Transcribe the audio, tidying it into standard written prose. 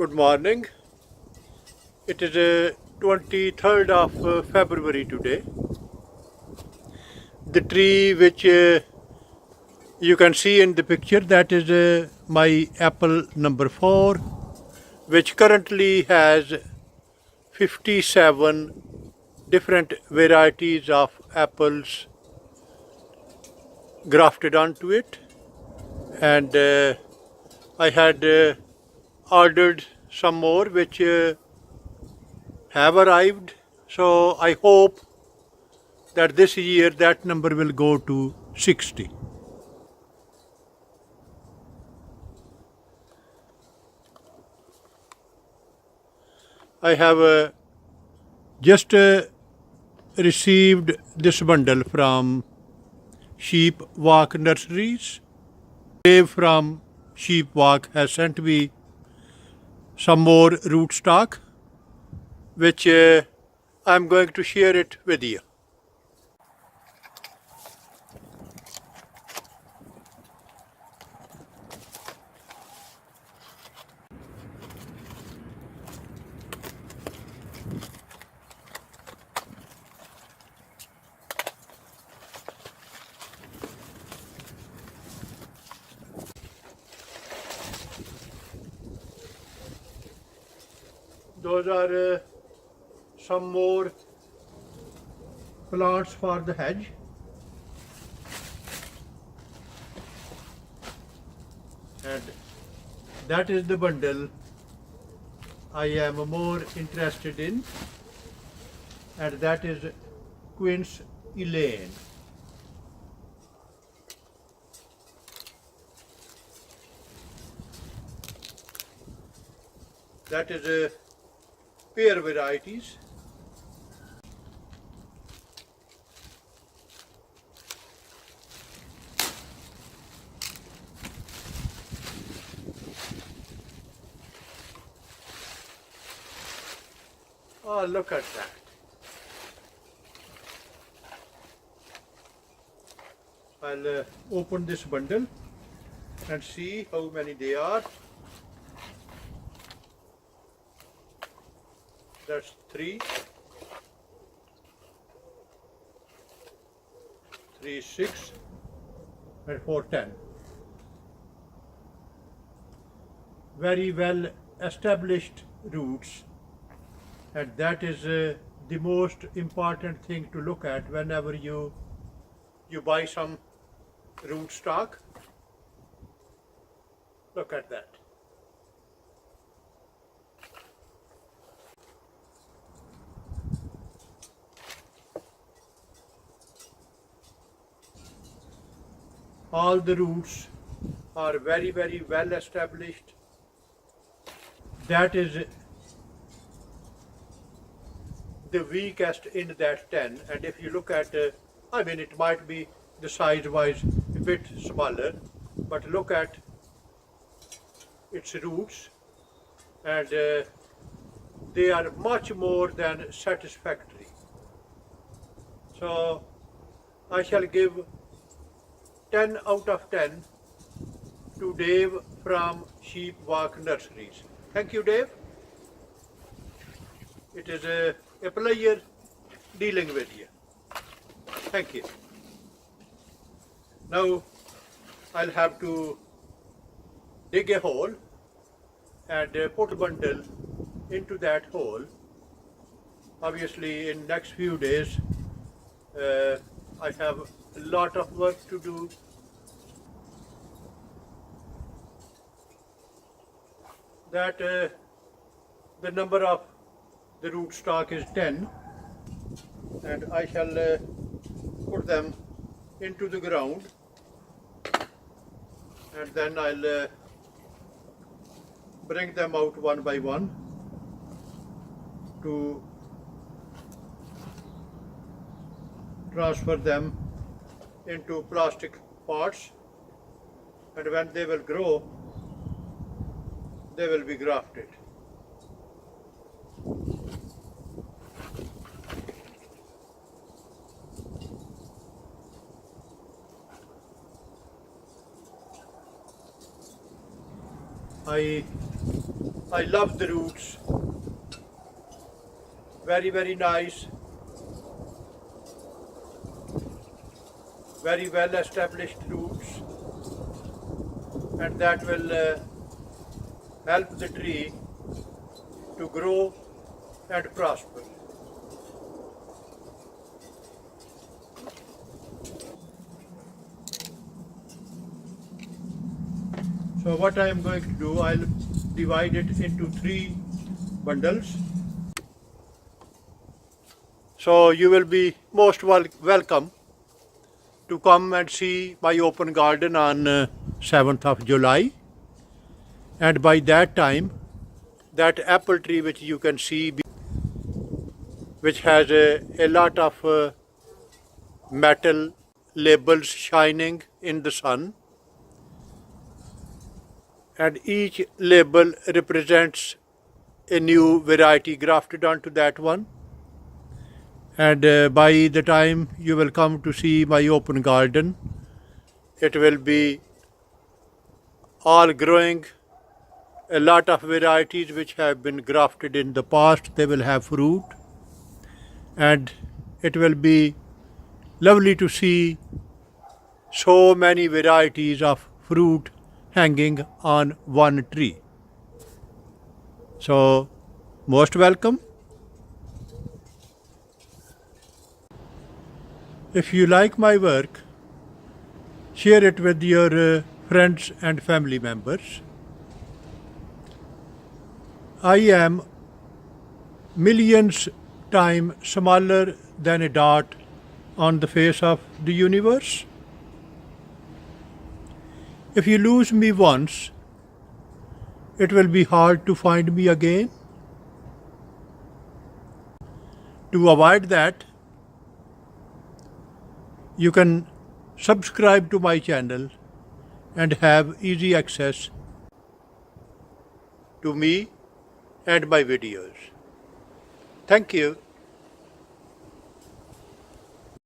Good morning. It is 23rd of February today. The tree which you can see in the picture, that is my apple number 4, which currently has 57 different varieties of apples grafted onto it, and I had ordered some more which have arrived, so I hope that this year that number will go to 60. I have just received this bundle from Sheep Walk Nurseries. Dave from Sheep Walk has sent me some more rootstock, which I'm going to share it with you. Those are some more plants for the hedge. And that is the bundle I am more interested in, and that is Quince Eline. That is pear varieties. Oh, look at that. I'll open this bundle and see how many they are. That's 3, 6, and 4, 10. Very well established roots, and that is the most important thing to look at whenever you buy some rootstock. Look at that. All the roots are very, very well established. That is the weakest in that 10, and if you look at, it might be the size wise a bit smaller, but look at its roots, and they are much more than satisfactory. So I shall give 10 out of 10 to Dave from Sheep Walk Nurseries. Thank you, Dave. It is a pleasure dealing with you. Thank you. Now I'll have to dig a hole and put a bundle into that hole. Obviously in next few days I have a lot of work to do. That the number of the rootstock is 10, and I shall put them into the ground, and then I'll bring them out one by one to transfer them into plastic pots, and when they will grow, they will be grafted. I I love the roots. Very, very nice. Very well established roots. And that will help the tree to grow and prosper. So what I am going to do, I'll divide it into 3 bundles. So you will be most welcome to come and see my open garden on 7th of July. And by that time, that apple tree which you can see, which has a lot of metal labels shining in the sun, and each label represents a new variety grafted onto that one. And by the time you will come to see my open garden, it will be all growing. A lot of varieties which have been grafted in the past, they will have fruit, and it will be lovely to see so many varieties of fruit hanging on one tree. So, most welcome. If you like my work, share it with your friends and family members. I am millions times smaller than a dot on the face of the universe. If you lose me once, it will be hard to find me again. To avoid that, you can subscribe to my channel and have easy access to me and my videos. Thank you.